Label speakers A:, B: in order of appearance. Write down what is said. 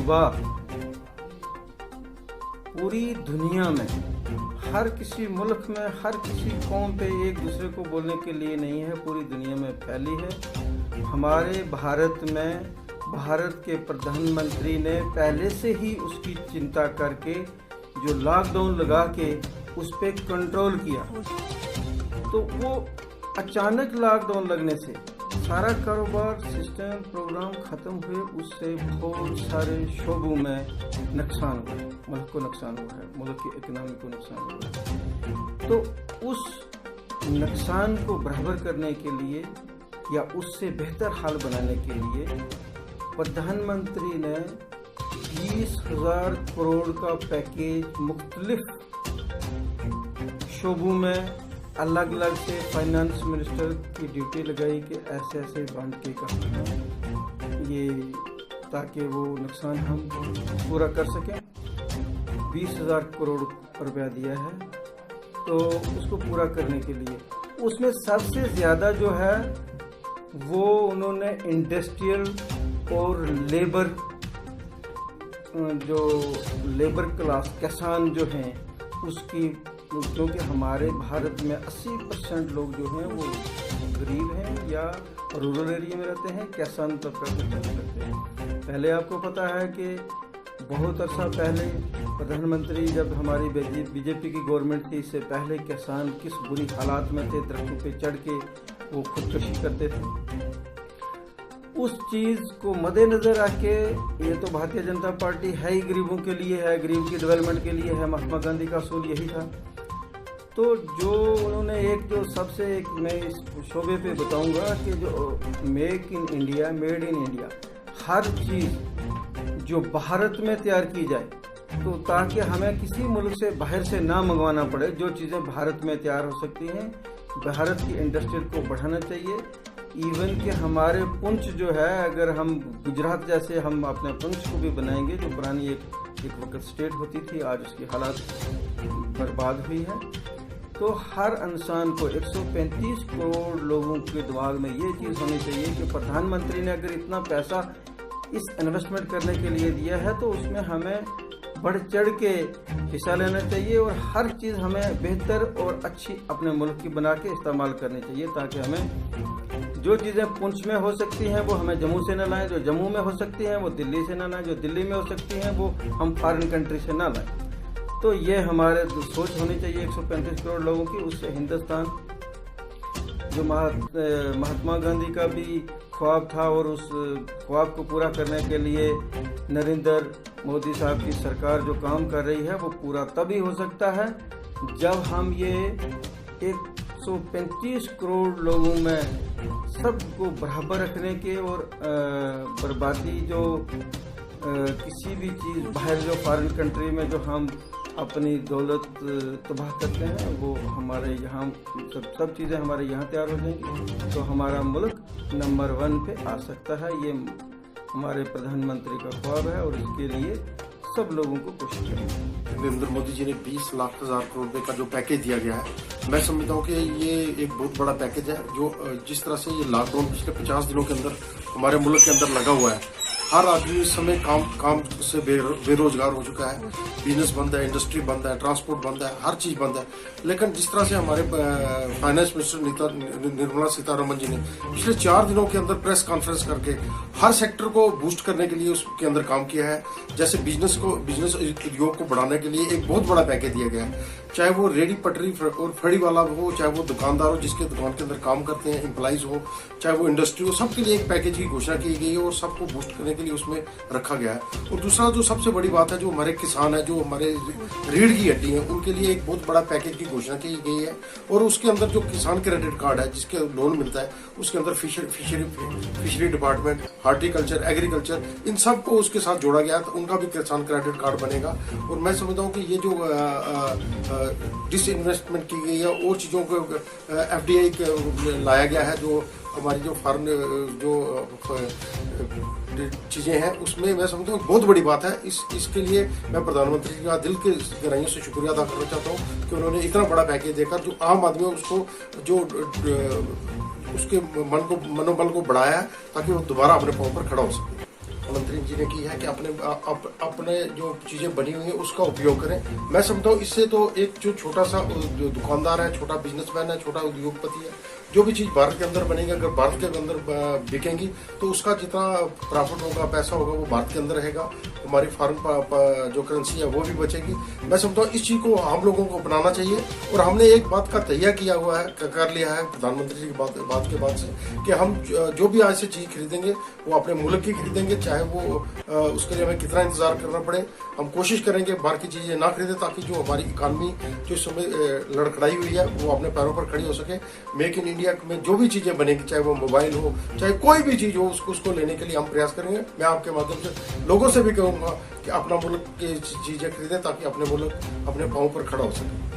A: अफवाह पूरी दुनिया में हर किसी मुल्क में, हर किसी कौम पे एक दूसरे को बोलने के लिए नहीं है, पूरी दुनिया में फैली है। हमारे भारत में भारत के प्रधानमंत्री ने पहले से ही उसकी चिंता करके जो लॉकडाउन लगा के उस पर कंट्रोल किया, तो वो अचानक लॉकडाउन लगने से सारा कारोबार सिस्टम प्रोग्राम ख़त्म हुए, उससे बहुत सारे शोबों में नुकसान हुआ, मुल्क को नुकसान हुआ है, मुल्क की इकनॉमी को नुकसान हुआ है। तो उस नुकसान को बराबर करने के लिए या उससे बेहतर हाल बनाने के लिए प्रधानमंत्री ने 20,000 करोड़ का पैकेज मुख्तलिफ शोबों में अलग अलग से फाइनेंस मिनिस्टर की ड्यूटी लगाई कि ऐसे ऐसे बांध के करना ये, ताकि वो नुकसान हम पूरा कर सकें। 20,000 करोड़ रुपया दिया है तो उसको पूरा करने के लिए उसमें सबसे ज़्यादा जो है वो उन्होंने इंडस्ट्रियल और लेबर, जो लेबर क्लास किसान जो हैं उसकी, क्योंकि हमारे भारत में 80% लोग जो हैं वो गरीब हैं या रूरल एरिया में रहते हैं, किसान तबका को चल सकते हैं। पहले आपको पता है कि बहुत अर्सा पहले प्रधानमंत्री जब हमारी बीजेपी की गवर्नमेंट थी, इससे पहले किसान किस बुरी हालात में थे, दरख्तों पे चढ़ के वो खुदकुशी करते थे। उस चीज़ को मद्देनज़र रख के ये तो भारतीय जनता पार्टी है ही गरीबों के लिए है, गरीब की डेवलपमेंट के लिए है, महात्मा गांधी का असूल यही था। तो जो उन्होंने जो सबसे मैं इस शोबे पे बताऊंगा कि जो make in India, made in India, हर चीज़ जो भारत में तैयार की जाए, तो ताकि हमें किसी मुल्क से बाहर से ना मंगवाना पड़े, जो चीज़ें भारत में तैयार हो सकती हैं, भारत की इंडस्ट्री को बढ़ाना चाहिए। इवन कि हमारे पुंछ जो है, अगर हम गुजरात जैसे हम अपने पुंछ को भी बनाएंगे, जो पुरानी एक वक्त स्टेट होती थी, आज उसकी हालात बर्बाद हुई है। तो हर इंसान को 135 करोड़ लोगों के दिमाग में ये चीज़ होनी चाहिए कि प्रधानमंत्री ने अगर इतना पैसा इस इन्वेस्टमेंट करने के लिए दिया है तो उसमें हमें बढ़ चढ़ के हिस्सा लेना चाहिए और हर चीज़ हमें बेहतर और अच्छी अपने मुल्क की बना के इस्तेमाल करनी चाहिए, ताकि हमें जो चीज़ें पुंछ में हो सकती हैं वो हमें जम्मू से न लाएं, जो जम्मू में हो सकती हैं वो दिल्ली से न लाएं, जो दिल्ली में हो सकती हैं वो हम फॉरेन कंट्री से न लाएं। तो ये हमारे सोच होनी चाहिए 135 करोड़ लोगों की। उससे हिंदुस्तान जो महात्मा गांधी का भी ख्वाब था और उस ख्वाब को पूरा करने के लिए नरेंद्र मोदी साहब की सरकार जो काम कर रही है वो पूरा तभी हो सकता है जब हम ये 135 करोड़ लोगों में सबको बराबर रखने के और बर्बादी जो किसी भी चीज़ बाहर जो फॉरेन कंट्री में जो हम अपनी दौलत तबाह करते हैं वो हमारे यहाँ सब चीज़ें हमारे यहाँ तैयार हो जाएंगी, तो हमारा मुल्क नंबर 1 पे आ सकता है। ये हमारे प्रधानमंत्री का ख्वाब है और इसके लिए सब लोगों को कोशिश करेंगे।
B: नरेंद्र मोदी जी ने 20,00,000 करोड़ रुपए का जो पैकेज दिया गया है, मैं समझता हूँ कि ये एक बहुत बड़ा पैकेज है। जो जिस तरह से ये लॉकडाउन पिछले 50 दिनों के अंदर हमारे मुल्क के अंदर लगा हुआ है, हर आदमी इस समय काम से बेरोजगार हो चुका है, बिजनेस बंद है, इंडस्ट्री बंद है, ट्रांसपोर्ट बंद है, हर चीज बंद है। लेकिन जिस तरह से हमारे फाइनेंस मिनिस्टर निर्मला सीतारमण जी ने पिछले 4 दिनों के अंदर प्रेस कॉन्फ्रेंस करके हर सेक्टर को बूस्ट करने के लिए उसके अंदर काम किया है। जैसे बिजनेस उद्योग को बढ़ाने के लिए एक बहुत बड़ा पैकेज दिया गया है, चाहे वो रेडी पटरी और फड़ी वाला हो, चाहे वो दुकानदार हो जिसके दुकान के अंदर काम करते हैं, एम्प्लॉइज हो, चाहे वो इंडस्ट्री हो, सबके लिए एक पैकेज की घोषणा की गई है और सबको बूस्ट करने के लिए उसमें रखा गया है। और दूसरा जो सबसे बड़ी बात है, जो हमारे किसान है, जो हमारे रीढ़ की हड्डी है, उनके लिए एक बहुत बड़ा पैकेज की घोषणा की गई है। और उसके अंदर जो किसान क्रेडिट कार्ड है जिसके लोन मिलता है, उसके अंदर फिशरी डिपार्टमेंट, हार्टिकल्चर, एग्रीकल्चर, इन सब को उसके साथ जोड़ा गया है, तो उनका भी किसान क्रेडिट कार्ड बनेगा। और मैं समझता हूँ कि ये जो डिसइन्वेस्टमेंट की गई है और चीज़ों को FDI लाया गया है, जो हमारी जो फॉरेन जो चीज़ें हैं, उसमें मैं समझता हूँ बहुत बड़ी बात है। इसके लिए मैं प्रधानमंत्री जी का दिल के गहराइयों से शुक्रिया अदा करना चाहता हूँ कि उन्होंने इतना बड़ा पैकेज देकर जो आम आदमी है उसको जो उसके मनोबल को बढ़ाया है ताकि वो दोबारा अपने पाँव पर खड़ा हो सके। मंत्री जी ने की है कि अपने जो चीजें बनी हुई है उसका उपयोग करें। मैं समझता हूँ इससे तो एक जो छोटा सा जो दुकानदार है, छोटा बिजनेसमैन है, छोटा उद्योगपति है, जो भी चीज भारत के अंदर बनेगी, अगर भारत के अंदर बिकेंगी तो उसका जितना प्रॉफिट होगा, पैसा होगा, वो भारत के अंदर रहेगा। हमारी फॉरेन जो करेंसी है वो भी बचेगी। मैं समझता हूँ इस चीज को हम लोगों को अपनाना चाहिए। और हमने एक बात का तैयार किया हुआ है, कर लिया है प्रधानमंत्री जी की बात के बाद से, कि हम जो भी आज से चीज खरीदेंगे वो अपने मुल्क की खरीदेंगे, चाहे वो उसके लिए हमें कितना इंतजार करना पड़े। हम कोशिश करेंगे बाहर की चीजें ना खरीदें, ताकि जो हमारी इकानमी जो इस समय लड़खड़ाई हुई है वो अपने पैरों पर खड़ी हो सके। मेक इन इंडिया में जो भी चीजें बनेगी, चाहे वो मोबाइल हो, चाहे कोई भी चीज हो, उसको लेने के लिए हम प्रयास करेंगे। मैं आपके माध्यम से लोगों से भी कहूंगा कि अपना मुल्क की चीजें खरीदें, ताकि अपने मुल्क अपने पांव पर खड़ा हो सके।